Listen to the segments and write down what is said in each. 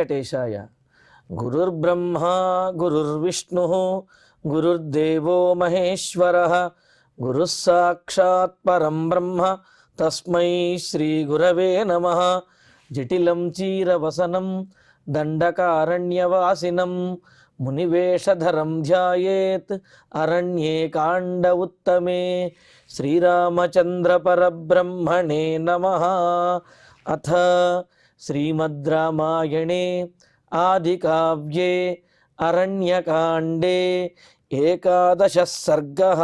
వెంకటేశాయ. గురుర్బ్రహ్మా గురుర్విష్ణుః గురుర్దేవో మహేశ్వరః గురుః సాక్షాత్ పరం బ్రహ్మ తస్మై శ్రీ గురవే నమః. జటిలం చీరవసనం దండకారణ్యవాసినం మునివేషధరం ధ్యాయేత్ అరణ్యే కాండ ఉత్తమే. శ్రీరామచంద్ర పరబ్రహ్మణే నమః. అథ శ్రీమద్ రామాయణే ఆదికావ్యే అరణ్యకాండే ఏకాదశః సర్గః.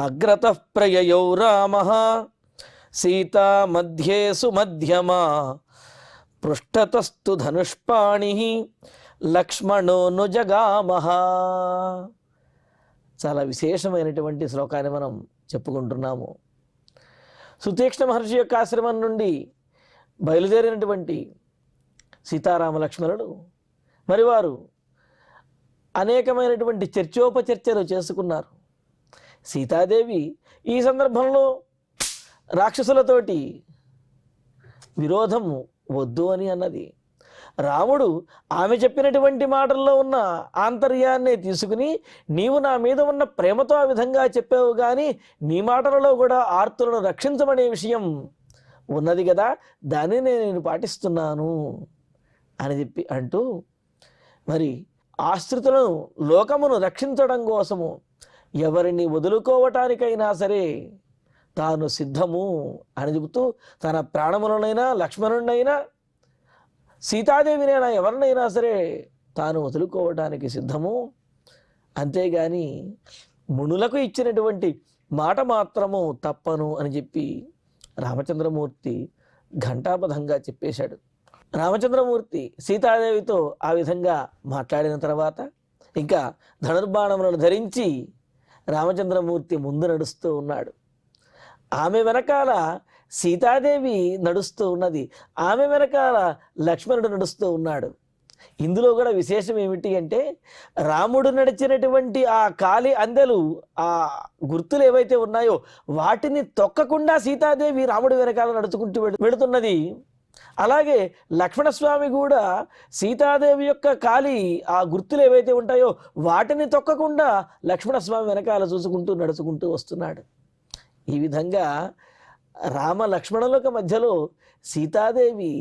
అగ్రతః ప్రయయౌ రామః సీతా మధ్యే సుమధ్యమా పృష్ఠతస్తు ధనుష్పాణిః లక్ష్మణో జగామః. చాలా విశేషమైనటువంటి శ్లోకాన్ని మనం చెప్పుకుంటున్నాము. సుతీక్ష్ణ మహర్షి యొక్క ఆశ్రమం నుండి బయలుదేరినటువంటి సీతారామ లక్ష్మణుడు మరి వారు అనేకమైనటువంటి చర్చోపచర్చలు చేసుకున్నారు. సీతాదేవి ఈ సందర్భంలో రాక్షసులతోటి విరోధము వద్దు అని అన్నది. రాముడు ఆమె చెప్పినటువంటి మాటల్లో ఉన్న ఆంతర్యాన్ని తీసుకుని, నీవు నా మీద ఉన్న ప్రేమతో ఆ విధంగా చెప్పావు, కానీ నీ మాటలలో కూడా ఆర్తులను రక్షించమనే విషయం ఉన్నది కదా, దానిని నేను పాటిస్తున్నాను అని చెప్పి అంటూ, మరి ఆశ్రితులను లోకమును రక్షించడం కోసము ఎవరిని వదులుకోవటానికైనా సరే తాను సిద్ధము అని చెబుతూ, తన ప్రాణములనైనా లక్ష్మణునైనా సీతాదేవినైనా ఎవరినైనా సరే తాను వదులుకోవటానికి సిద్ధము, అంతేగాని మునులకు ఇచ్చినటువంటి మాట మాత్రము తప్పను అని చెప్పి రామచంద్రమూర్తి ఘంటాపథంగా చెప్పేశాడు. రామచంద్రమూర్తి సీతాదేవితో ఆ విధంగా మాట్లాడిన తర్వాత ఇంకా ధనుర్బాణములను ధరించి రామచంద్రమూర్తి ముందు నడుస్తూ ఉన్నాడు. ఆమె వెనకాల సీతాదేవి నడుస్తూ ఉన్నది, ఆమె వెనకాల లక్ష్మణుడు నడుస్తూ ఉన్నాడు. ఇందులో కూడా విశేషం ఏమిటి అంటే, రాముడు నడిచినటువంటి ఆ కాలి అందెలు, ఆ గుర్తులు ఏవైతే ఉన్నాయో వాటిని తొక్కకుండా సీతాదేవి రాముడి వెనకాల నడుచుకుంటూ వెళుతున్నది. అలాగే లక్ష్మణస్వామి కూడా సీతాదేవి యొక్క కాలి ఆ గుర్తులు ఏవైతే ఉంటాయో వాటిని తొక్కకుండా లక్ష్మణస్వామి వెనకాల చూసుకుంటూ నడుచుకుంటూ వస్తున్నాడు. ఈ విధంగా రామ లక్ష్మణులకు మధ్యలో సీతాదేవి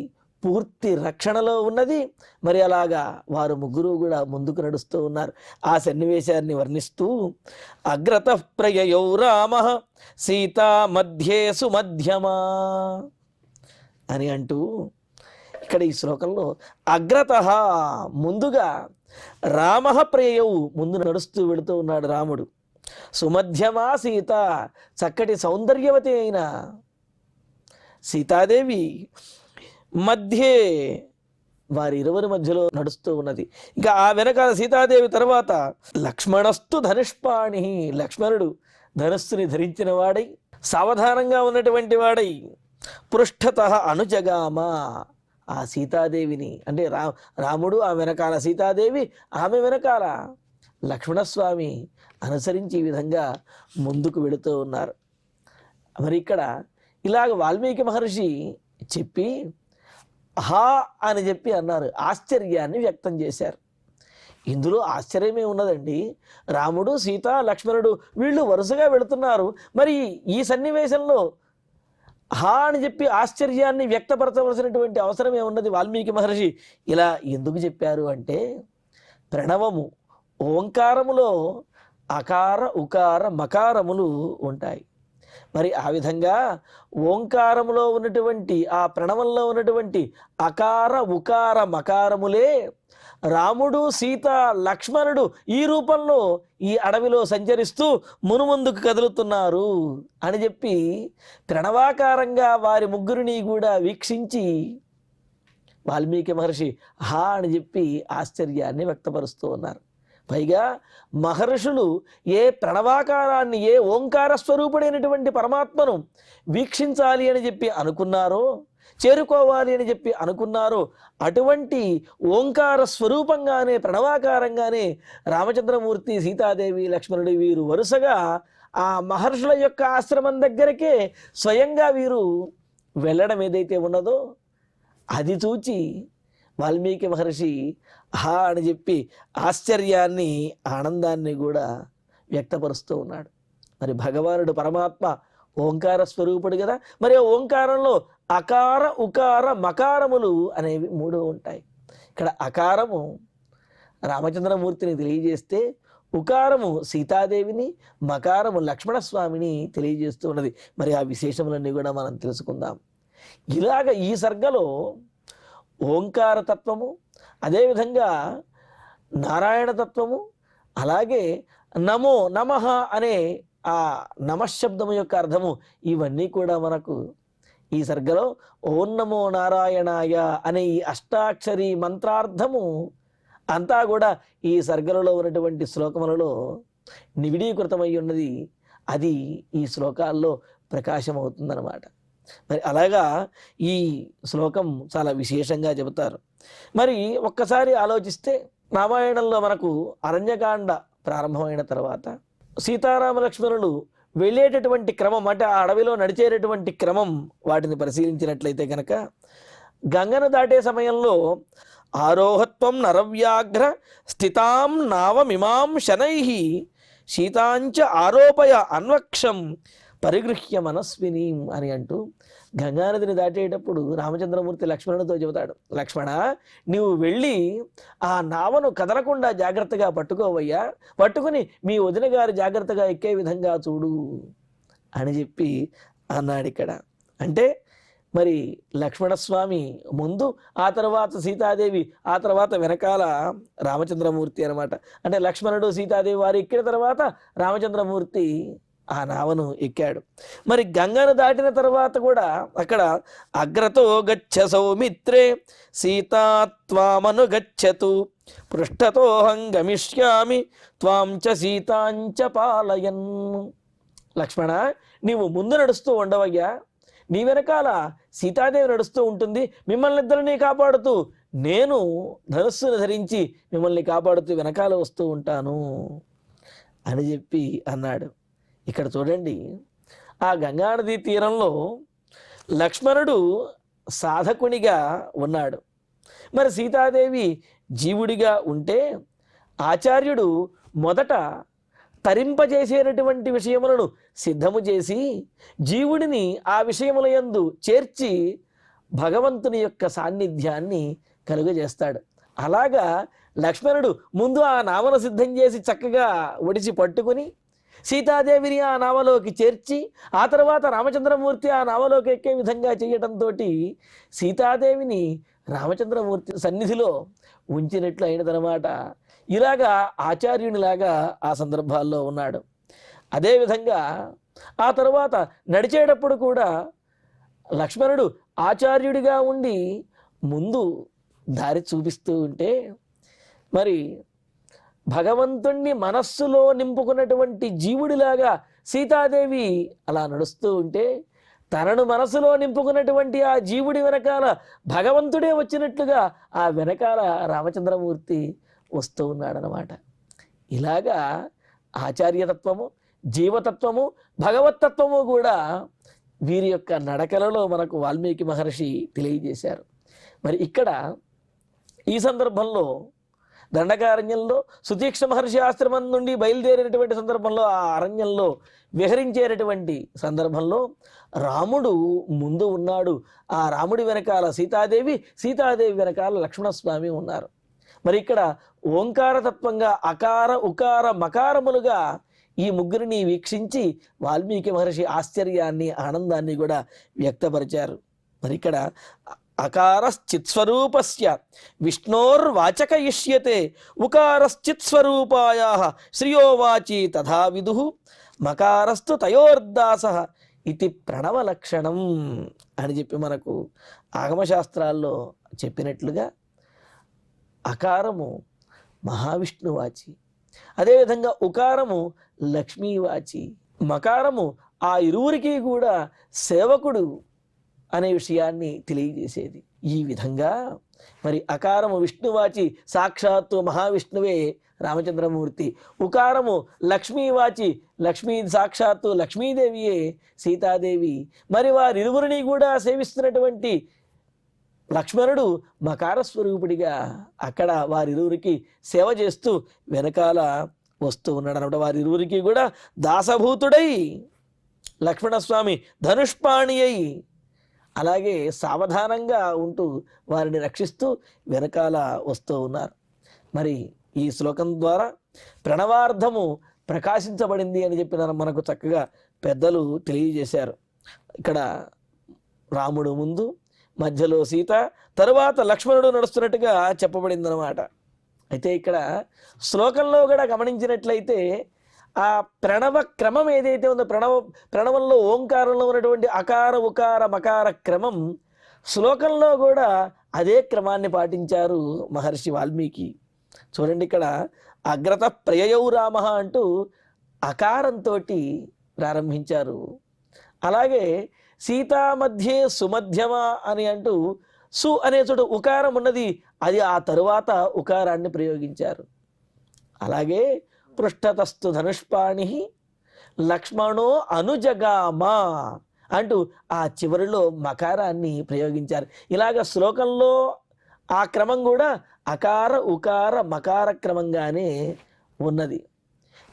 పూర్తి రక్షణలో ఉన్నది. మరి అలాగా వారు ముగ్గురు కూడా ముందుకు నడుస్తూ ఉన్నారు. ఆ సన్నివేశాన్ని వర్ణిస్తూ, అగ్రతః ప్రయయౌ రామః సీతా మధ్యే సుమధ్యమా అని అంటూ, ఇక్కడ ఈ శ్లోకంలో అగ్రతః ముందుగా, రామః ప్రయయౌ ముందు నడుస్తూ వెళుతూ ఉన్నాడు రాముడు, సుమధ్యమా సీత చక్కటి సౌందర్యవతి అయిన సీతాదేవి మధ్యే వారిరువురి మధ్యలో నడుస్తూ ఉన్నది. ఇంకా ఆ వెనకాల సీతాదేవి తర్వాత లక్ష్మణస్తు ధనుష్పాణి, లక్ష్మణుడు ధనుస్సుని ధరించిన వాడై సావధానంగా ఉన్నటువంటి వాడై పృష్ఠతః అనుజగామ, ఆ సీతాదేవిని అంటే రాముడు ఆ వెనకాల సీతాదేవి, ఆమె వెనకాల లక్ష్మణస్వామి అనుసరించి ఈ విధంగా ముందుకు వెళుతూ ఉన్నారు. మరి ఇక్కడ ఇలాగ వాల్మీకి మహర్షి చెప్పి హా అని చెప్పి అన్నారు, ఆశ్చర్యాన్ని వ్యక్తం చేశారు. ఇందులో ఆశ్చర్యమే ఉన్నదండి. రాముడు సీత లక్ష్మణుడు వీళ్ళు వరుసగా వెళుతున్నారు, మరి ఈ సన్నివేశంలో హా అని చెప్పి ఆశ్చర్యాన్ని వ్యక్తపరచవలసినటువంటి అవసరం ఏమున్నది? వాల్మీకి మహర్షి ఇలా ఎందుకు చెప్పారు అంటే, ప్రణవము ఓంకారములో అకార ఉకార మకారములు ఉంటాయి. మరి ఆ విధంగా ఓంకారములో ఉన్నటువంటి ఆ ప్రణవంలో ఉన్నటువంటి అకార ఉకార మకారములే రాముడు సీత లక్ష్మణుడు ఈ రూపంలో ఈ అడవిలో సంచరిస్తూ మునుముందుకు కదులుతున్నారు అని చెప్పి ప్రణవాకారంగా వారి ముగ్గురిని కూడా వీక్షించి వాల్మీకి మహర్షి హా అని చెప్పి ఆశ్చర్యాన్ని వ్యక్తపరుస్తూ ఉన్నారు. పైగా మహర్షులు ఏ ప్రణవాకారాన్ని, ఏ ఓంకార స్వరూపుడైనటువంటి పరమాత్మను వీక్షించాలి అని చెప్పి అనుకున్నారో, చేరుకోవాలి అని చెప్పి అనుకున్నారో, అటువంటి ఓంకార స్వరూపంగానే ప్రణవాకారంగానే రామచంద్రమూర్తి సీతాదేవి లక్ష్మణుడు వీరు వరుసగా ఆ మహర్షుల యొక్క ఆశ్రమం దగ్గరకే స్వయంగా వీరు వెళ్ళడం ఏదైతే ఉన్నదో అది చూచి వాల్మీకి మహర్షి ఆహా అని చెప్పి ఆశ్చర్యాన్ని ఆనందాన్ని కూడా వ్యక్తపరుస్తూ ఉన్నాడు. మరి భగవానుడు పరమాత్మ ఓంకార స్వరూపుడు కదా. మరి ఆ ఓంకారంలో అకార ఉకార మకారములు అనేవి 3 ఉంటాయి. ఇక్కడ అకారము రామచంద్రమూర్తిని తెలియజేస్తే, ఉకారము సీతాదేవిని, మకారము లక్ష్మణస్వామిని తెలియజేస్తూ ఉన్నది. మరి ఆ విశేషములన్నీ కూడా మనం తెలుసుకుందాం. ఇలాగ ఈ సర్గలో ఓంకార తత్వము, అదేవిధంగా నారాయణ తత్వము, అలాగే నమో నమః అనే ఆ నమశబ్దము యొక్క అర్థము, ఇవన్నీ కూడా మనకు ఈ సర్గలో ఓం నమో నారాయణాయ అనే ఈ అష్టాక్షరి మంత్రార్థము అంతా కూడా ఈ సర్గలలో ఉన్నటువంటి శ్లోకములలో నివిడీకృతమై ఉన్నది. అది ఈ శ్లోకాల్లో ప్రకాశమవుతుందన్నమాట. మరి అలాగా ఈ శ్లోకం చాలా విశేషంగా చెబుతారు. మరి ఒక్కసారి ఆలోచిస్తే రామాయణంలో మనకు అరణ్యకాండ ప్రారంభమైన తర్వాత సీతారామ లక్ష్మణులు వెళ్ళేటటువంటి క్రమం, అంటే ఆ అడవిలో నడిచేటటువంటి క్రమం, వాటిని పరిశీలించినట్లయితే కనుక గంగను దాటే సమయంలో ఆరోహత్వం నరవ్యాఘ్ర స్థితాం నావమిమాం శనైః శీతాంచ ఆరోపయ అన్వక్షం పరిగృహ్య మనస్వినీం అని అంటూ గంగానదిని దాటేటప్పుడు రామచంద్రమూర్తి లక్ష్మణుడితో చెబుతాడు, లక్ష్మణ నీవు వెళ్ళి ఆ నావను కదలకుండా జాగ్రత్తగా పట్టుకోవయ్యా, పట్టుకుని మీ వదిన గారు జాగ్రత్తగా ఎక్కే విధంగా చూడు అని చెప్పి అన్నాడు. ఇక్కడ అంటే మరి లక్ష్మణస్వామి ముందు, ఆ తర్వాత సీతాదేవి, ఆ తర్వాత వెనకాల రామచంద్రమూర్తి అనమాట. అంటే లక్ష్మణుడు సీతాదేవి వారు ఎక్కిన తర్వాత రామచంద్రమూర్తి ఆ నావను ఎక్కాడు. మరి గంగను దాటిన తర్వాత కూడా అక్కడ అగ్రతో గచ్చ సౌమిత్రే సీతా త్వామను గచ్చతు పృష్ఠతోహం గమిష్యామి త్వాం చ సీతాంచ పాలయన్. లక్ష్మణ నీవు ముందు నడుస్తూ ఉండవయ్యా, నీ వెనకాల సీతాదేవి నడుస్తూ ఉంటుంది, మిమ్మల్ని ఇద్దరిని కాపాడుతూ నేను ధనుస్సును ధరించి మిమ్మల్ని కాపాడుతూ వెనకాల వస్తూ ఉంటాను అని చెప్పి అన్నాడు. ఇక్కడ చూడండి, ఆ గంగానదీ తీరంలో లక్ష్మణుడు సాధకునిగా ఉన్నాడు. మరి సీతాదేవి జీవుడిగా ఉంటే ఆచార్యుడు మొదట తరింపజేసేటటువంటి విషయములను సిద్ధము చేసి జీవుడిని ఆ విషయముల యందు చేర్చి భగవంతుని యొక్క సాన్నిధ్యాన్ని కలుగజేస్తాడు. అలాగా లక్ష్మణుడు ముందు ఆ నావను సిద్ధం చేసి చక్కగా ఒడిసి పట్టుకుని సీతాదేవిని ఆ నావలోకి చేర్చి, ఆ తర్వాత రామచంద్రమూర్తి ఆ నావలోకి ఎక్కే విధంగా చేయటంతో సీతాదేవిని రామచంద్రమూర్తి సన్నిధిలో ఉంచినట్లు అయినదనమాట. ఇలాగా ఆచార్యునిలాగా ఆ సందర్భాల్లో ఉన్నాడు. అదేవిధంగా ఆ తర్వాత నడిచేటప్పుడు కూడా లక్ష్మణుడు ఆచార్యుడిగా ఉండి ముందు దారి చూపిస్తూ ఉంటే, మరి భగవంతుణ్ణి మనస్సులో నింపుకున్నటువంటి జీవుడిలాగా సీతాదేవి అలా నడుస్తూ ఉంటే, తనను మనసులో నింపుకున్నటువంటి ఆ జీవుడి వెనకాల భగవంతుడే వచ్చినట్లుగా ఆ వెనకాల రామచంద్రమూర్తి వస్తూ ఉన్నాడనమాట. ఇలాగా ఆచార్యతత్వము, జీవతత్వము, భగవత్తత్వము కూడా వీరి యొక్క నడకలలో మనకు వాల్మీకి మహర్షి తెలియజేశారు. మరి ఇక్కడ ఈ సందర్భంలో దండకారణ్యంలో సుతీక్ష్ణ మహర్షి ఆశ్రమం నుండి బయలుదేరేటువంటి సందర్భంలో ఆ అరణ్యంలో విహరించేటటువంటి సందర్భంలో రాముడు ముందు ఉన్నాడు. ఆ రాముడి వెనకాల సీతాదేవి, సీతాదేవి వెనకాల లక్ష్మణస్వామి ఉన్నారు. మరి ఇక్కడ ఓంకారతత్వంగా అకార ఉకార మకారములుగా ఈ ముగ్గురిని వీక్షించి వాల్మీకి మహర్షి ఆశ్చర్యాన్ని ఆనందాన్ని కూడా వ్యక్తపరిచారు. మరి ఇక్కడ అకారశ్చిత్స్వరూపస్య విష్ణోర్వాచకయిష్యతే ఉకారశ్చిత్స్వరూపాయాః శ్రియోవాచి తథా విదుః మకారస్తు తయోర్దాసః ఇది ప్రణవలక్షణం అని చెప్పి మనకు ఆగమశాస్త్రాల్లో చెప్పినట్లుగా అకారము మహావిష్ణువాచి, అదేవిధంగా ఉకారము లక్ష్మీవాచి, మకారము ఆ ఇరువురికి కూడా సేవకుడు అనే విషయాన్ని తెలియజేసేది. ఈ విధంగా మరి అకారము విష్ణువాచి సాక్షాత్తు మహావిష్ణువే రామచంద్రమూర్తి, ఉకారము లక్ష్మీవాచి లక్ష్మీ సాక్షాత్తు లక్ష్మీదేవియే సీతాదేవి. మరి వారిరువురిని కూడా సేవిస్తున్నటువంటి లక్ష్మణుడు మకార స్వరూపుడిగా అక్కడ వారిరువురికి సేవ చేస్తూ వెనకాల వస్తూ ఉన్నాడు అనమాట. వారిరువురికి కూడా దాసభూతుడై లక్ష్మణస్వామి ధనుష్పాణి అయి అలాగే సావధానంగా ఉంటూ వారిని రక్షిస్తూ వెనకాల వస్తూ ఉన్నారు. మరి ఈ శ్లోకం ద్వారా ప్రణవార్థము ప్రకాశించబడింది అని చెప్పిన మనకు చక్కగా పెద్దలు తెలియజేశారు. ఇక్కడ రాముడు ముందు, మధ్యలో సీత, తరువాత లక్ష్మణుడు నడుస్తున్నట్టుగా చెప్పబడిందనమాట. అయితే ఇక్కడ శ్లోకంలో కూడా గమనించినట్లయితే ఆ ప్రణవ క్రమం ఏదైతే ఉందో, ప్రణవంలో ఓంకారంలో ఉన్నటువంటి అకార ఉకార మకార క్రమం శ్లోకంలో కూడా అదే క్రమాన్ని పాటించారు మహర్షి వాల్మీకి. చూడండి, ఇక్కడ అగ్రత ప్రయయౌ రామ అంటూ అకారంతో ప్రారంభించారు. అలాగే సీతా మధ్యే సుమధ్యమ అని అంటూ సు అనే చోట ఉకారం ఉన్నది, అది ఆ తరువాత ఉకారాన్ని ప్రయోగించారు. అలాగే పృష్ఠతస్తు ధనుష్పాణి లక్ష్మణో అనుజగామ అంటూ ఆ చివరిలో మకారాన్ని ప్రయోగించారు. ఇలాగ శ్లోకంలో ఆ క్రమం కూడా అకార ఉకార మకార క్రమంగానే ఉన్నది.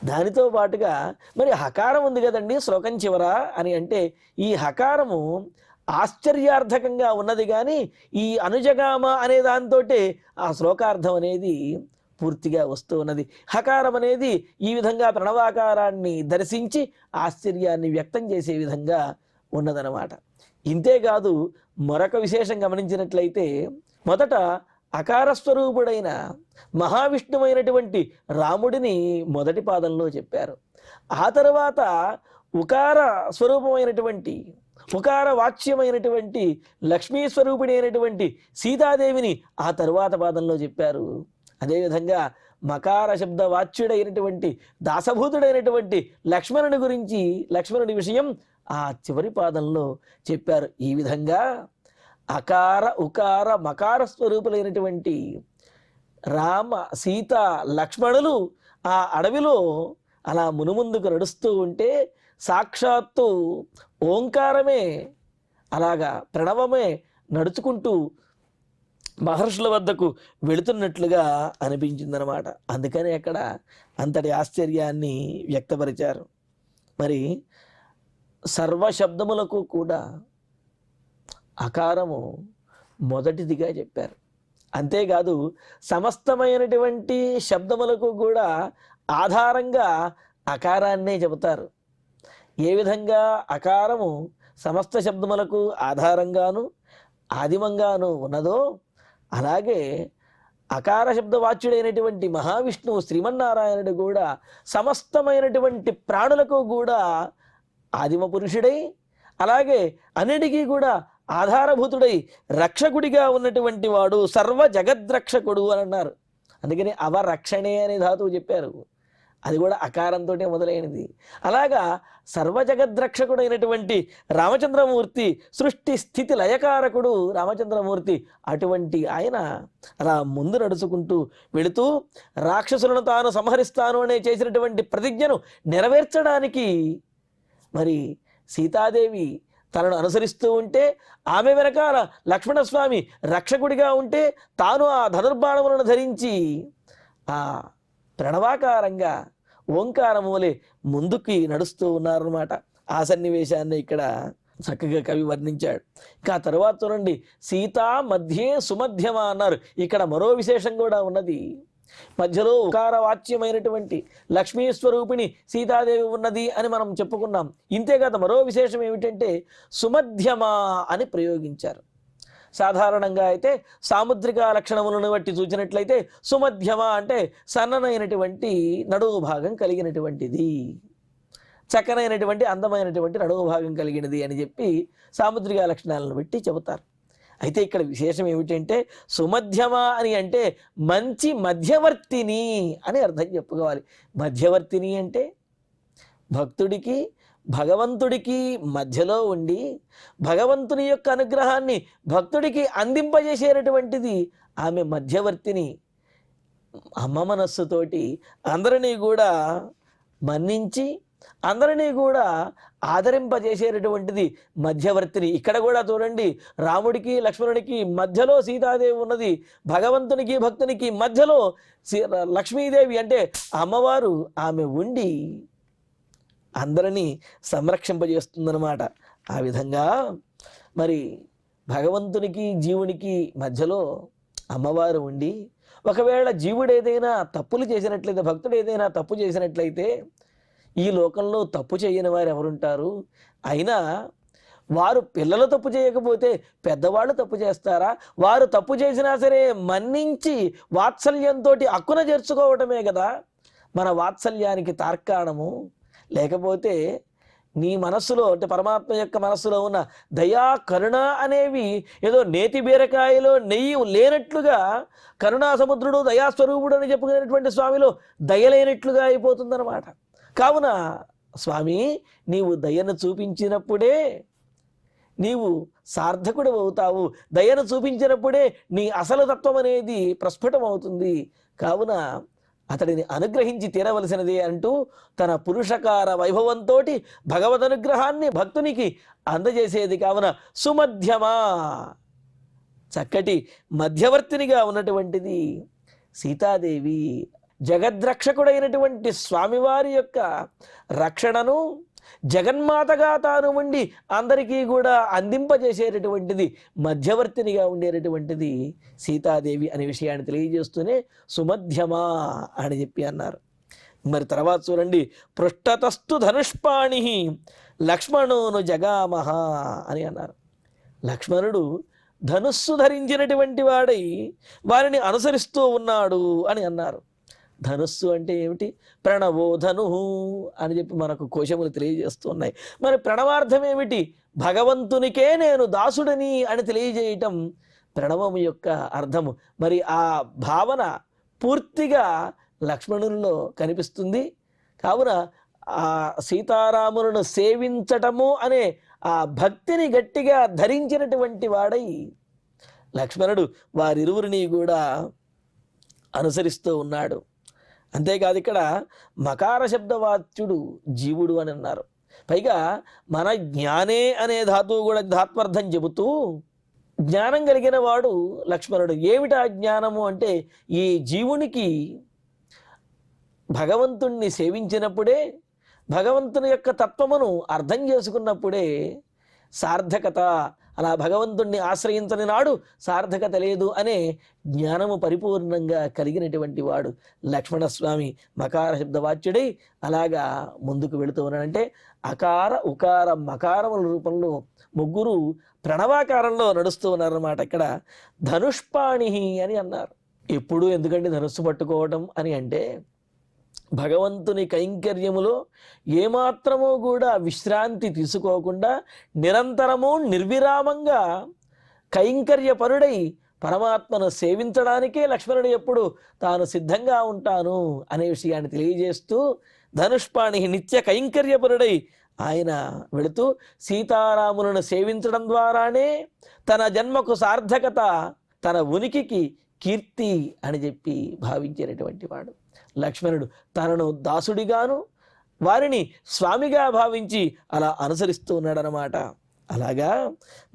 దానితో పాటుగా మరి హకారం ఉంది కదండి శ్లోకం చివర అని అంటే, ఈ హకారము ఆశ్చర్యార్థకంగా ఉన్నది, కానీ ఈ అనుజగామ అనే దాంతో ఆ శ్లోకార్థం అనేది పూర్తిగా వస్తూ ఉన్నది. హకారం అనేది ఈ విధంగా ప్రణవాకారాన్ని దర్శించి ఆశ్చర్యాన్ని వ్యక్తం చేసే విధంగా ఉన్నదన్నమాట. ఇంతేకాదు మరొక విశేషం గమనించినట్లయితే, మొదట అకారస్వరూపుడైన మహావిష్ణువైనటువంటి రాముడిని మొదటి పాదంలో చెప్పారు. ఆ తర్వాత ఉకార స్వరూపమైనటువంటి ఉకార వాచ్యమైనటువంటి లక్ష్మీ స్వరూపిణి అయినటువంటి సీతాదేవిని ఆ తరువాత పాదంలో చెప్పారు. అదేవిధంగా మకార శబ్ద వాచ్యుడైనటువంటి దాసభూతుడైనటువంటి లక్ష్మణుని గురించి, లక్ష్మణుడి విషయం ఆ చివరి పాదంలో చెప్పారు. ఈ విధంగా అకార ఉకార మకార స్వరూపులైనటువంటి రామ సీత లక్ష్మణులు ఆ అడవిలో అలా మునుముందుకు నడుస్తూ ఉంటే సాక్షాత్తు ఓంకారమే అలాగా ప్రణవమే నడుచుకుంటూ మహర్షుల వద్దకు వెళుతున్నట్లుగా అనిపించిందనమాట. అందుకని అక్కడ అంతటి ఆశ్చర్యాన్ని వ్యక్తపరిచారు. మరి సర్వశబ్దములకు కూడా అకారము మొదటిదిగా చెప్పారు. అంతేకాదు సమస్తమైనటువంటి శబ్దములకు కూడా ఆధారంగా అకారాన్నే చెబుతారు. ఏ విధంగా అకారము సమస్త శబ్దములకు ఆధారంగాను ఆదిమంగాను ఉన్నదో, అలాగే అకార శబ్దవాచ్యుడైనటువంటి మహావిష్ణువు శ్రీమన్నారాయణుడు కూడా సమస్తమైనటువంటి ప్రాణులకు కూడా ఆదిమ పురుషుడై, అలాగే అన్నిటికీ కూడా ఆధారభూతుడై రక్షకుడిగా ఉన్నటువంటి వాడు సర్వ జగద్రక్షకుడు అని అన్నారు. అందుకని అవరక్షణే అనే ధాతువు చెప్పారు, అది కూడా అకారంతో మొదలైనది. అలాగా సర్వజగద్రక్షకుడైనటువంటి రామచంద్రమూర్తి, సృష్టి స్థితి లయకారకుడు రామచంద్రమూర్తి, అటువంటి ఆయన అలా ముందు నడుచుకుంటూ వెళుతూ రాక్షసులను తాను సంహరిస్తాను అనే చేసినటువంటి ప్రతిజ్ఞను నెరవేర్చడానికి మరి సీతాదేవి తనను అనుసరిస్తూ ఉంటే, ఆమె వెనకాల లక్ష్మణస్వామి రక్షకుడిగా ఉంటే, తాను ఆ ధనుర్బాణములను ధరించి ఆ ప్రణవాకారంగా ఓంకారములే ముందుకి నడుస్తూ ఉన్నారన్నమాట. ఆ సన్నివేశాన్ని ఇక్కడ చక్కగా కవి వర్ణించాడు. ఇంకా తరువాత చూడండి, సీతా మధ్యే సుమధ్యమ అన్నారు. ఇక్కడ మరో విశేషం కూడా ఉన్నది. మధ్యలో ఉకారవాచ్యమైనటువంటి లక్ష్మీ స్వరూపిణి సీతాదేవి ఉన్నది అని మనం చెప్పుకున్నాం. ఇంతేకాదు మరో విశేషం ఏమిటంటే సుమధ్యమ అని ప్రయోగించారు. సాధారణంగా అయితే సాముద్రిక లక్షణములను బట్టి చూసినట్లయితే సుమధ్యమ అంటే సన్ననైనటువంటి నడువు భాగం కలిగినటువంటిది, చక్కనైనటువంటి అందమైనటువంటి నడువు భాగం కలిగినది అని చెప్పి సాముద్రిక లక్షణాలను బట్టి చెబుతారు. అయితే ఇక్కడ విశేషం ఏమిటంటే సుమధ్యమ అని అంటే మంచి మధ్యవర్తిని అని అర్థం చెప్పుకోవాలి. మధ్యవర్తిని అంటే భక్తుడికి భగవంతుడికి మధ్యలో ఉండి భగవంతుని యొక్క అనుగ్రహాన్ని భక్తుడికి అందింపజేసేటటువంటిది ఆమె మధ్యవర్తిని. అమ్మ మనస్సుతోటి అందరినీ కూడా మన్నించి అందరినీ కూడా ఆదరింపజేసేటటువంటిది మధ్యవర్తిని. ఇక్కడ కూడా చూడండి, రాముడికి లక్ష్మణుడికి మధ్యలో సీతాదేవి ఉన్నది, భగవంతునికి భక్తునికి మధ్యలో లక్ష్మీదేవి అంటే అమ్మవారు ఆమె ఉండి అందరినీ సంరక్షింపజేస్తుందన్నమాట. ఆ విధంగా మరి భగవంతునికి జీవునికి మధ్యలో అమ్మవారు ఉండి, ఒకవేళ జీవుడు ఏదైనా తప్పులు చేసినట్లయితే, భక్తుడు ఏదైనా తప్పు చేసినట్లయితే, ఈ లోకంలో తప్పు చేయని వారు ఎవరుంటారు? అయినా వారు పిల్లలు తప్పు చేయకపోతే పెద్దవాళ్ళు తప్పు చేస్తారా? వారు తప్పు చేసినా సరే మన్నించి వాత్సల్యంతో అక్కున చేర్చుకోవటమే కదా మన వాత్సల్యానికి తార్కాణము. లేకపోతే నీ మనస్సులో అంటే పరమాత్మ యొక్క మనస్సులో ఉన్న దయా కరుణ అనేవి ఏదో నేతి బీరకాయలో నెయ్యి లేనట్లుగా, కరుణా సముద్రుడు దయాస్వరూపుడు అని చెప్పుకునేటువంటి స్వామిలో దయలేనట్లుగా అయిపోతుందన్నమాట. కావున స్వామి, నీవు దయను చూపించినప్పుడే నీవు సార్థకుడు అవుతావు. దయను చూపించినప్పుడే నీ అసలు తత్వం అనేది ప్రస్ఫుటం అవుతుంది. కావున అతడిని అనుగ్రహించి తీరవలసినదే అంటూ తన పురుషకార వైభవంతో భగవద్ అనుగ్రహాన్ని భక్తునికి అందజేసేది. కావున సుమధ్యమా, చక్కటి మధ్యవర్తినిగా ఉన్నటువంటిది సీతాదేవి. జగద్రక్షకుడైనటువంటి స్వామివారి యొక్క రక్షణను జగన్మాతగా తాను ఉండి అందరికీ కూడా అందింపజేసేటటువంటిది, మధ్యవర్తినిగా ఉండేటటువంటిది సీతాదేవి అనే విషయాన్ని తెలియజేస్తూనే సుమధ్యమా అని చెప్పి అన్నారు. మరి తర్వాత చూడండి, పృష్ఠతస్థు ధనుష్పాణి లక్ష్మణోను జగామహ అని అన్నారు. లక్ష్మణుడు ధనుస్సు ధరించినటువంటి వాడై వారిని అనుసరిస్తూ ఉన్నాడు అని అన్నారు. ధనుస్సు అంటే ఏమిటి? ప్రణవో ధను అని చెప్పి మనకు కోశములు తెలియజేస్తున్నాయి. మరి ప్రణవార్థం ఏమిటి? భగవంతునికే నేను దాసుడని అని తెలియజేయటం ప్రణవము యొక్క అర్థము. మరి ఆ భావన పూర్తిగా లక్ష్మణుల్లో కనిపిస్తుంది. కావున ఆ సీతారాములను సేవించటము అనే ఆ భక్తిని గట్టిగా ధరించినటువంటి వాడై లక్ష్మణుడు వారిరువురిని కూడా అనుసరిస్తూ ఉన్నాడు. అంతేకాదు, ఇక్కడ మకార శబ్దవాచ్యుడు జీవుడు అని అన్నారు. పైగా మన జ్ఞానే అనే ధాతువు కూడా ధాత్వర్థం చెబుతూ జ్ఞానం కలిగిన వాడు లక్ష్మణుడు. ఏమిటా జ్ఞానము అంటే, ఈ జీవునికి భగవంతుణ్ణి సేవించినప్పుడే, భగవంతుని యొక్క తత్వమును అర్థం చేసుకున్నప్పుడే సార్థకత, అలా భగవంతుణ్ణి ఆశ్రయించని నాడు సార్థకత లేదు అనే జ్ఞానము పరిపూర్ణంగా కలిగినటువంటి వాడు లక్ష్మణస్వామి. మకార శబ్దవాచ్యుడై అలాగా ముందుకు వెళుతూ ఉన్నాడంటే, అకార ఉకార మకారముల రూపంలో ముగ్గురు ప్రణవాకారంలో నడుస్తూ ఉన్నారన్నమాట. ఇక్కడ ధనుష్పాణి అని అన్నారు. ఎప్పుడు ఎందుకంటే ధనుస్సు పట్టుకోవడం అని అంటే, భగవంతుని కైంకర్యములో ఏమాత్రమూ కూడా విశ్రాంతి తీసుకోకుండా నిరంతరము నిర్విరామంగా కైంకర్యపరుడై పరమాత్మను సేవించడానికే లక్ష్మణుడు ఎప్పుడు తాను సిద్ధంగా ఉంటాను అనే విషయాన్ని తెలియజేస్తూ ధనుష్పాణి నిత్య కైంకర్యపరుడై ఆయన వెళుతూ సీతారాములను సేవించడం ద్వారానే తన జన్మకు సార్థకత, తన ఉనికికి కీర్తి అని చెప్పి భావించేటటువంటి వాడు లక్ష్మణుడు. తనను దాసుడిగాను వారిని స్వామిగా భావించి అలా అనుసరిస్తూ ఉన్నాడనమాట. అలాగా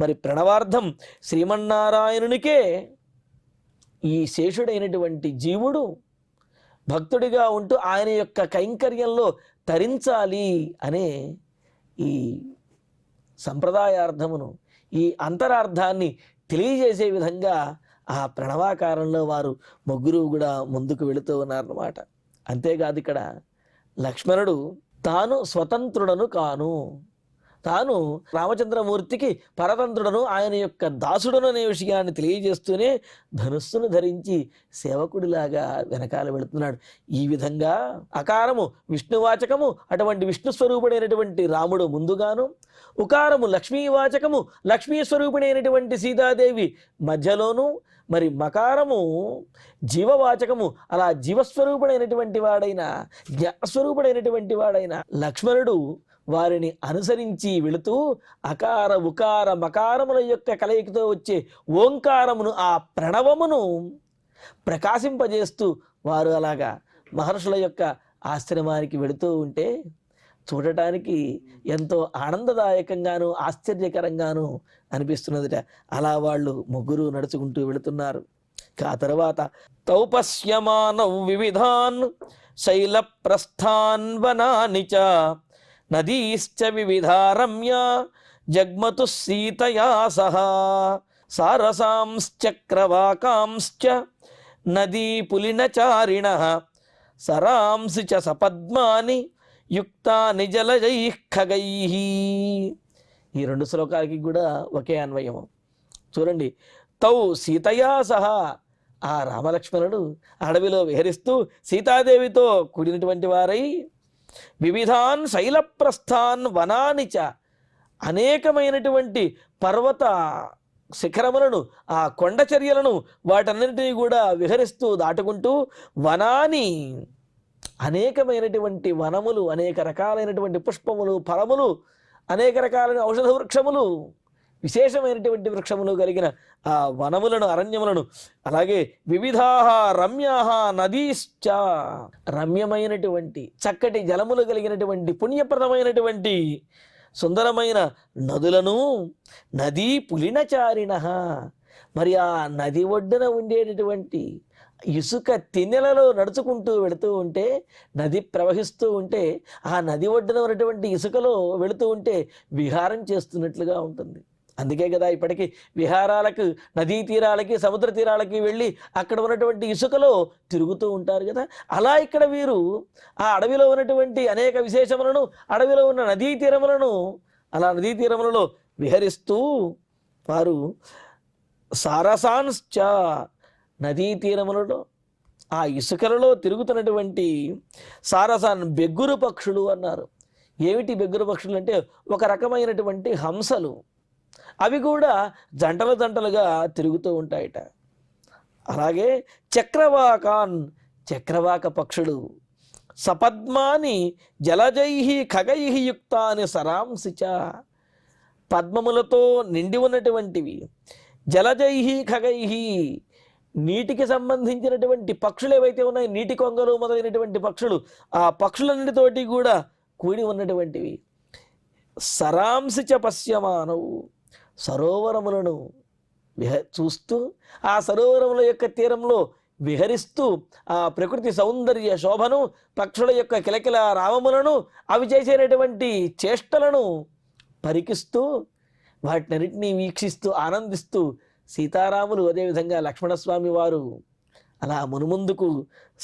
మరి ప్రణవార్థం శ్రీమన్నారాయణునికే ఈ శేషుడైనటువంటి జీవుడు భక్తుడిగా ఉంటూ ఆయన యొక్క కైంకర్యంలో తరించాలి అనే ఈ సంప్రదాయార్థమును, ఈ అంతరార్థాన్ని తెలియజేసే విధంగా ఆ ప్రణవాకారంలో వారు ముగ్గురు కూడా ముందుకు వెళుతూ ఉన్నారన్నమాట. అంతేకాదు, ఇక్కడ లక్ష్మణుడు తాను స్వతంత్రుడను కాను, తాను రామచంద్రమూర్తికి పరతంత్రుడను, ఆయన యొక్క దాసుడను అనే విషయాన్ని తెలియజేస్తూనే ధనుస్సును ధరించి సేవకుడిలాగా వెనకాల వెళుతున్నాడు. ఈ విధంగా అకారము విష్ణువాచకము, అటువంటి విష్ణు స్వరూపుడైనటువంటి రాముడు ముందుగాను, ఉకారము లక్ష్మీవాచకము, లక్ష్మీ స్వరూపుడైనటువంటి సీతాదేవి మధ్యలోను, మరి మకారము జీవవాచకము, అలా జీవస్వరూపుడైనటువంటి వాడైన జ్ఞానస్వరూపుడైనటువంటి వాడైన లక్ష్మణుడు వారిని అనుసరించి వెళుతూ అకార ఉకార మకారముల యొక్క కలయికతో వచ్చే ఓంకారమును, ఆ ప్రణవమును ప్రకాశింపజేస్తూ వారు అలాగా మహర్షుల యొక్క ఆశ్రమానికి వెళుతూ ఉంటే చూడటానికి ఎంతో ఆనందదాయకంగాను ఆశ్చర్యకరంగాను అనిపిస్తున్నదిట. అలా వాళ్ళు ముగ్గురు నడుచుకుంటూ వెళుతున్నారు. ఆ తర్వాత తౌ పశ్యమానౌ వివిధాన్ శైల ప్రస్థాన్ వనాని చ నదీశ్చ వివిధా రమ్య జగ్మతు సీతయా సహ సారసాంశ్చక్రవాకాంశ్చ నదీ పులినచారిణః సరాంసి చ సపద్మాని యుక్తాని జలజైః ఖగైః. ఈ రెండు శ్లోకాలకి కూడా ఒకే అన్వయము. చూడండి, తౌ సీతయా సహా, ఆ రామలక్ష్మణుడు అడవిలో విహరిస్తూ సీతాదేవితో కూడినటువంటి వారై వివిధాన్ శైలప్రస్థాన్ వనానిచ, అనేకమైనటువంటి పర్వత శిఖరములను, ఆ కొండ చర్యలను వాటన్నిటినీ కూడా విహరిస్తూ దాటుకుంటూ వనాని, అనేకమైనటువంటి వనములు, అనేక రకాలైనటువంటి పుష్పములు, ఫలములు, అనేక రకాలైన ఔషధ వృక్షములు, విశేషమైనటువంటి వృక్షములు కలిగిన ఆ వనములను, అరణ్యములను, అలాగే వివిధాహ రమ్యాహ నదీశ్చ, రమ్యమైనటువంటి చక్కటి జలములు కలిగినటువంటి పుణ్యప్రదమైనటువంటి సుందరమైన నదులను, నదీ పులినచారిణః, మరి ఆ నది ఒడ్డున ఉండేటటువంటి ఇసుక తిన్నెలలో నడుచుకుంటూ వెళుతూ ఉంటే, నది ప్రవహిస్తూ ఉంటే ఆ నది ఒడ్డున ఉన్నటువంటి ఇసుకలో వెళుతూ ఉంటే విహారం చేస్తున్నట్లుగా ఉంటుంది. అందుకే కదా ఇప్పటికీ విహారాలకు, నదీ తీరాలకి, సముద్ర తీరాలకి వెళ్ళి అక్కడ ఉన్నటువంటి ఇసుకలో తిరుగుతూ ఉంటారు కదా. అలా ఇక్కడ వీరు ఆ అడవిలో ఉన్నటువంటి అనేక విశేషములను, అడవిలో ఉన్న నదీ తీరములను, అలా నదీ తీరములలో విహరిస్తూ వారు సారసాంశ్చ, నదీ తీరములలో ఆ ఇసుకలలో తిరుగుతున్నటువంటి సారసాన్, బెగ్గురు పక్షులు అన్నారు. ఏమిటి బెగ్గురు పక్షులు అంటే ఒక రకమైనటువంటి హంసలు. అవి కూడా జంటలు జంటలుగా తిరుగుతూ ఉంటాయట. అలాగే చక్రవాకాన్, చక్రవాక పక్షులు, సపద్మాని జలజైః ఖగైః యుక్తాని సరాంసిచ, పద్మములతో నిండి ఉన్నటువంటివి, జలజైః ఖగైః, నీటికి సంబంధించినటువంటి పక్షులు ఏవైతే ఉన్నాయో, నీటి కొంగలు మొదలైనటువంటి పక్షులు, ఆ పక్షులన్నిటితోటి కూడా కూడి ఉన్నటువంటివి. సరాంసిచ పశ్యమానవు, సరోవరములను చూస్తూ ఆ సరోవరముల యొక్క తీరంలో విహరిస్తూ ఆ ప్రకృతి సౌందర్య శోభను, పక్షుల యొక్క కిలకిల రావములను, అవి చేసేటటువంటి చేష్టలను పరికిస్తూ వాటినన్నిటినీ వీక్షిస్తూ ఆనందిస్తూ సీతారాములు, అదేవిధంగా లక్ష్మణస్వామి వారు అలా మునుముందుకు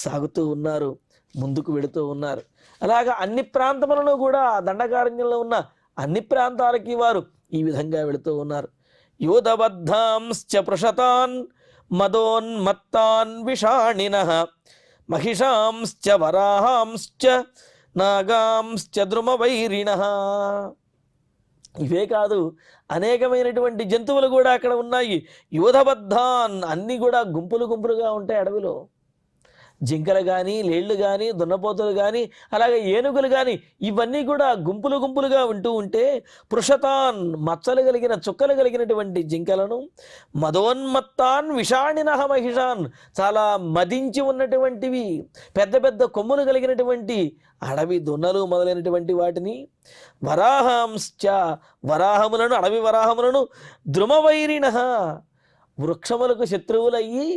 సాగుతూ ఉన్నారు, ముందుకు వెళుతూ ఉన్నారు. అలాగా అన్ని ప్రాంతములను కూడా, దండకారణ్యంలో ఉన్న అన్ని ప్రాంతాలకి వారు ఈ విధంగా వెళుతూ ఉన్నారు. యోధబద్ధాంశ్చ పృషతాన్ మదోన్మత్తాన్ విషాణినః మహిషాంశ్చ వరాహాంశ్చ నాగాంశ్చ ద్రుమవైరిణః. ఇవే కాదు, అనేకమైనటువంటి జంతువులు కూడా అక్కడ ఉన్నాయి. యోధబద్ధాన్, అన్నీ కూడా గుంపులు గుంపులుగా ఉంటాయి అడవిలో. జింకలు కానీ, లేళ్ళు కానీ, దున్నపోతులు కానీ, అలాగే ఏనుగులు కానీ, ఇవన్నీ కూడా గుంపులు గుంపులుగా ఉంటూ ఉంటే, పృషతాన్, మచ్చలు కలిగిన చుక్కలు కలిగినటువంటి జింకలను, మదోన్మత్తాన్ విషాణినః మహిషాన్, చాలా మదించి ఉన్నటువంటివి, పెద్ద పెద్ద కొమ్ములు కలిగినటువంటి అడవి దున్నలు మొదలైనటువంటి వాటిని, వరాహాంశ్చ, వరాహములను, అడవి వరాహములను, ద్రుమవైరిణః, వృక్షములకు శత్రువులయ్యి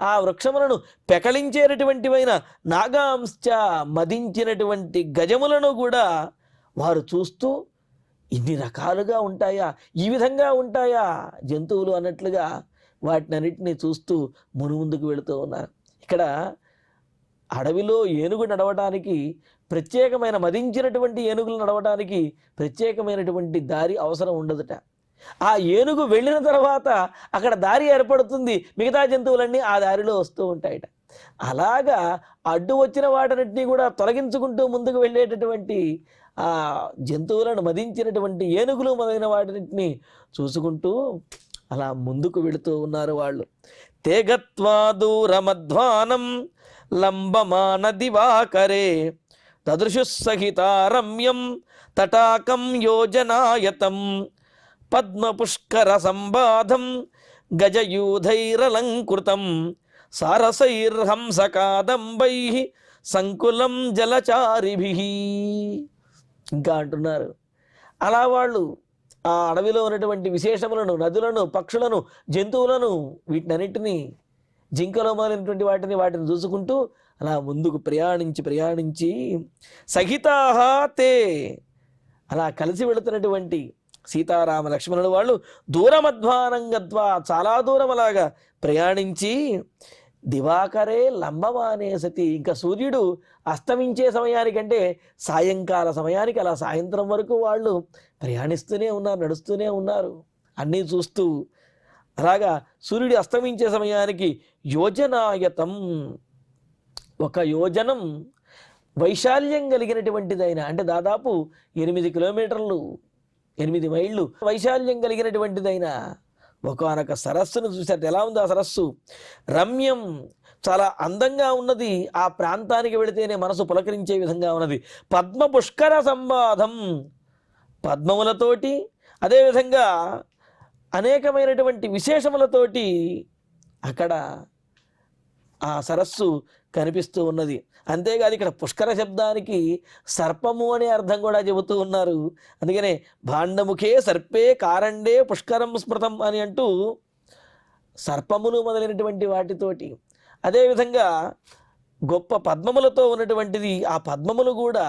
ఆ వృక్షములను పెకలించేటటువంటివైన నాగాంశ్చ, మదించినటువంటి గజములను కూడా వారు చూస్తూ, ఇన్ని రకాలుగా ఉంటాయా, ఈ విధంగా ఉంటాయా జంతువులు అన్నట్లుగా వాటినన్నిటినీ చూస్తూ మునుముందుకు వెళుతూ ఉన్నారు. ఇక్కడ అడవిలో ఏనుగు నడవడానికి ప్రత్యేకమైన, మదించినటువంటి ఏనుగులు నడవడానికి ప్రత్యేకమైనటువంటి దారి అవసరం ఉండదుట. ఆ ఏనుగు వెళ్ళిన తర్వాత అక్కడ దారి ఏర్పడుతుంది, మిగతా జంతువులన్నీ ఆ దారిలో వస్తూ ఉంటాయట. అలాగా అడ్డు వచ్చిన వాటిని కూడా తొలగించుకుంటూ ముందుకు వెళ్ళేటటువంటి ఆ జంతువులను మదించినటువంటి ఏనుగులు మొదలైన వాటిని చూసుకుంటూ అలా ముందుకు వెళుతూ ఉన్నారు వాళ్ళు. తేగత్వా దూరమధ్వానం లంబమాన దివాకరే తదృశు సహితా రమ్యం తటాకం యోజనాయతం పద్మపుష్కర సంబాధం గజయూధైరలంకృతం సారసైర్హంసకాదంబైః సంకులం జలచారిభిః. ఇంకా అంటున్నారు, అలా వాళ్ళు ఆ అడవిలో ఉన్నటువంటి విశేషములను, నదులను, పక్షులను, జంతువులను, వీటినన్నింటినీ, జింకలో మొదలైనటువంటి వాటిని చూసుకుంటూ అలా ముందుకు ప్రయాణించి సహితాహ తే, అలా కలిసి వెళుతున్నటువంటి సీతారామ లక్ష్మణులు వాళ్ళు దూరమధ్వానం గత్వా, చాలా దూరం అలాగా ప్రయాణించి దివాకరే లంబమానే సతి, ఇంకా సూర్యుడు అస్తమించే సమయానికంటే సాయంకాల సమయానికి అలా సాయంత్రం వరకు వాళ్ళు ప్రయాణిస్తూనే ఉన్నారు, నడుస్తూనే ఉన్నారు, అన్నీ చూస్తూ. అలాగా సూర్యుడు అస్తమించే సమయానికి యోజనాయతం, ఒక యోజనం వైశాల్యం కలిగినటువంటిదైన, అంటే దాదాపు 8 కిలోమీటర్లు, 8 మైళ్ళు వైశాల్యం కలిగినటువంటిదైన ఒకానొక సరస్సును చూశారు. ఎలా ఉంది ఆ సరస్సు? రమ్యం, చాలా అందంగా ఉన్నది. ఆ ప్రాంతానికి వెళితేనే మనసు పులకరించే విధంగా ఉన్నది. పద్మ పుష్కర సంవాదం, పద్మములతోటి, అదేవిధంగా అనేకమైనటువంటి విశేషములతోటి అక్కడ ఆ సరస్సు కనిపిస్తూ ఉన్నది. అంతేకాదు ఇక్కడ పుష్కర శబ్దానికి సర్పము అనే అర్థం కూడా చెబుతూ ఉన్నారు. అందుకనే భాండముఖే సర్పే కారండే పుష్కరం స్మృతం అని అంటూ సర్పములు మొదలైనటువంటి వాటితోటి, అదేవిధంగా గొప్ప పద్మములతో ఉన్నటువంటిది. ఆ పద్మములు కూడా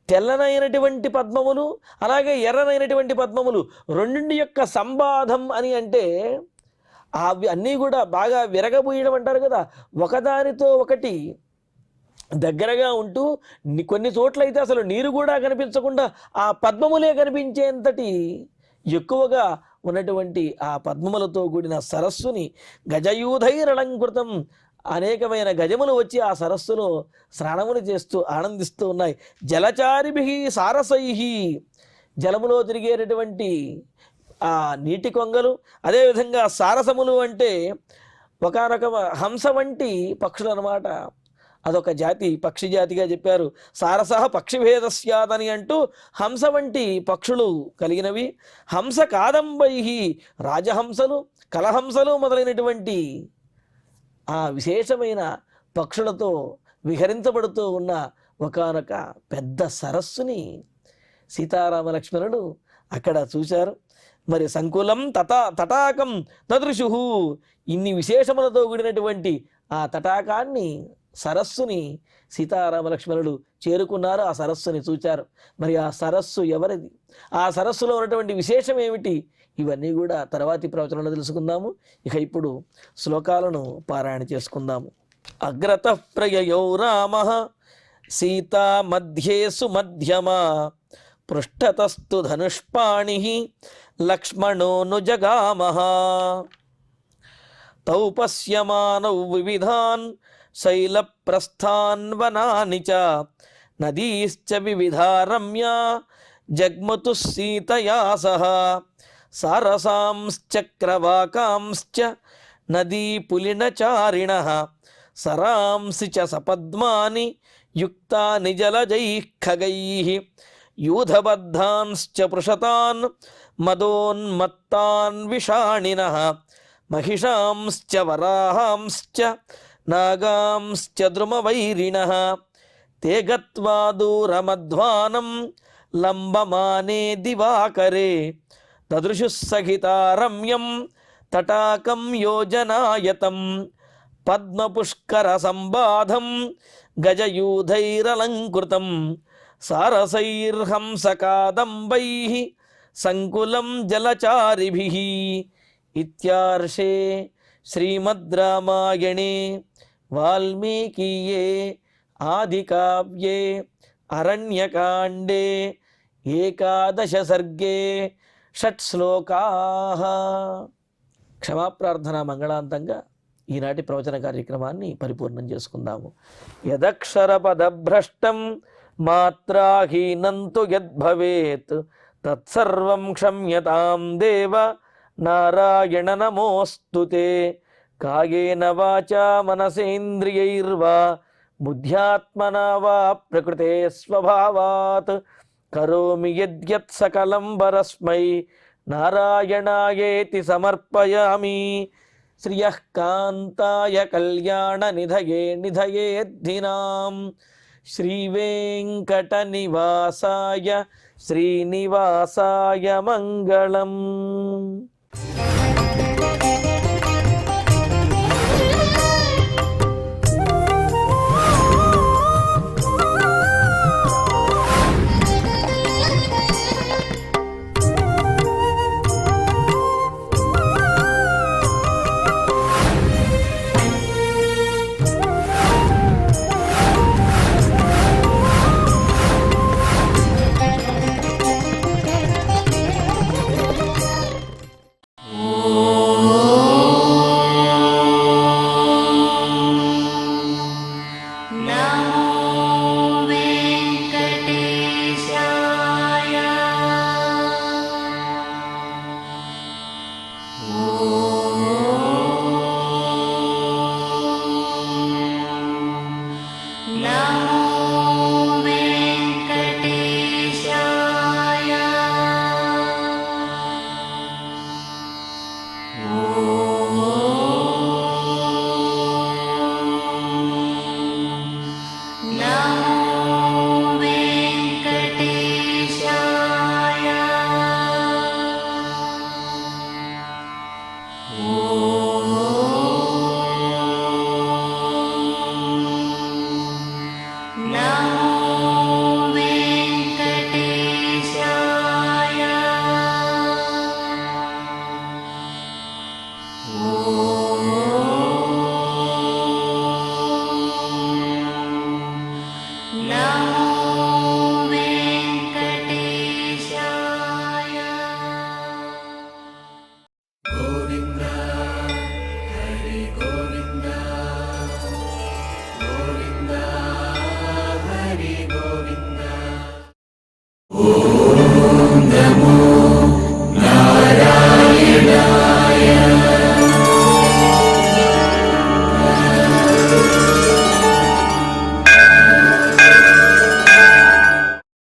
తెల్లనైనటువంటి పద్మములు, అలాగే ఎర్రనైనటువంటి పద్మములు, రెండింటి యొక్క సంబాధం అని అంటే అవి అన్నీ కూడా బాగా విరగబూయడం అంటారు కదా, ఒకదానితో ఒకటి దగ్గరగా ఉంటూ కొన్ని చోట్లయితే అసలు నీరు కూడా కనిపించకుండా ఆ పద్మములే కనిపించేంతటి ఎక్కువగా ఉన్నటువంటి ఆ పద్మములతో కూడిన సరస్సుని గజయూధైరలంకృతం, అనేకమైన గజములు వచ్చి ఆ సరస్సులో స్నానములు చేస్తూ ఆనందిస్తూ ఉన్నాయి. జలచారిభి సారసై, జలములో తిరిగేటటువంటి ఆ నీటి కొంగలు, అదేవిధంగా సారసములు అంటే ఒకానొక హంస వంటి పక్షులు అన్నమాట. అదొక జాతి, పక్షి జాతిగా చెప్పారు. సారస పక్షిభేదస్యాదని అంటూ హంస వంటి పక్షులు కలిగినవి. హంస కాదంబై, రాజహంసలు, కలహంసలు మొదలైనటువంటి ఆ విశేషమైన పక్షులతో విహరించబడుతూ ఉన్న ఒకానొక పెద్ద సరస్సుని సీతారామ లక్ష్మణుడు అక్కడ చూశారు. మరి సంకులం తటాకం తదృశు, ఇన్ని విశేషములతో కూడినటువంటి ఆ తటాకాన్ని, సరస్సుని సీతారామ లక్ష్మణులు చేరుకున్నారు. ఆ సరస్సుని చూచారు. మరి ఆ సరస్సు ఎవరిది, ఆ సరస్సులో ఉన్నటువంటి విశేషం ఏమిటి, ఇవన్నీ కూడా తర్వాతి ప్రవచనంలో తెలుసుకుందాము. ఇక ఇప్పుడు శ్లోకాలను పారాయణ చేసుకుందాము. అగ్రత ప్రయయౌ రామ సీతా మధ్యే సుమధ్యమా, పృష్ఠతస్తు ధనుష్పాణి లక్ష్మణోను జగామః. తౌ పశ్యమానౌ వివిధాన్ శైలప్రస్థాన్ వనాని చ, నదీశ్చ వివిధా రమ్యా జగ్మతు సీతయా సహ. సారసాంశ్చక్రవాకాంశ్చ నదీపులినచారిణః, సరాంసి చ సపద్మాని యుక్తాని జలజైః ఖగైః. యూధబద్ధాంశ్చ పృషతాన్ మదోన్మత్తాన్ విషాణినః, మహిషాంశ్చ వరాహాంశ్చ నాగాంశ్చ ద్రుమవైరిణః. తే గత్వా దూరమధ్వానం లంబమానే దివాకరే, దదృశుః సహితా రమ్యం తటాకం యోజనాయతం. పద్మపుష్కర సంబాధం గజయూధైరలంకృతం, సారసైర్హంసకాదంబైః సంకులం జలచారిభిః. ఇత్యార్షే శ్రీమద్ రామాయణే వాల్మీకీయే ఆదికావ్యే అరణ్యకాండే ఏకాదశ సర్గే షట్శ్లోకాః. క్షమాప్రార్థన మంగళాంతంగా ఈనాటి ప్రవచన కార్యక్రమాన్ని పరిపూర్ణం చేసుకుందాము. యదక్షరపదభ్రష్టం మాత్రాహీనంతు యద్భవేత్ తత్సర్వం క్షమ్యతాం దేవ నారాయణ నమోస్తుతే. కాయేన వాచా మనసేంద్రియైర్వా బుద్ధ్యాత్మనా వా ప్రకృతే స్వభావాత్ కరోమి యద్యత్ సకలం పరస్మై నారాయణాయేతి సమర్పయామి. శ్రియః కాంతాయ కళ్యాణ నిధయే నిధయేద్ధినాం శ్రీవేంకట నివాసాయ శ్రీనివాసాయ మంగళం. Oh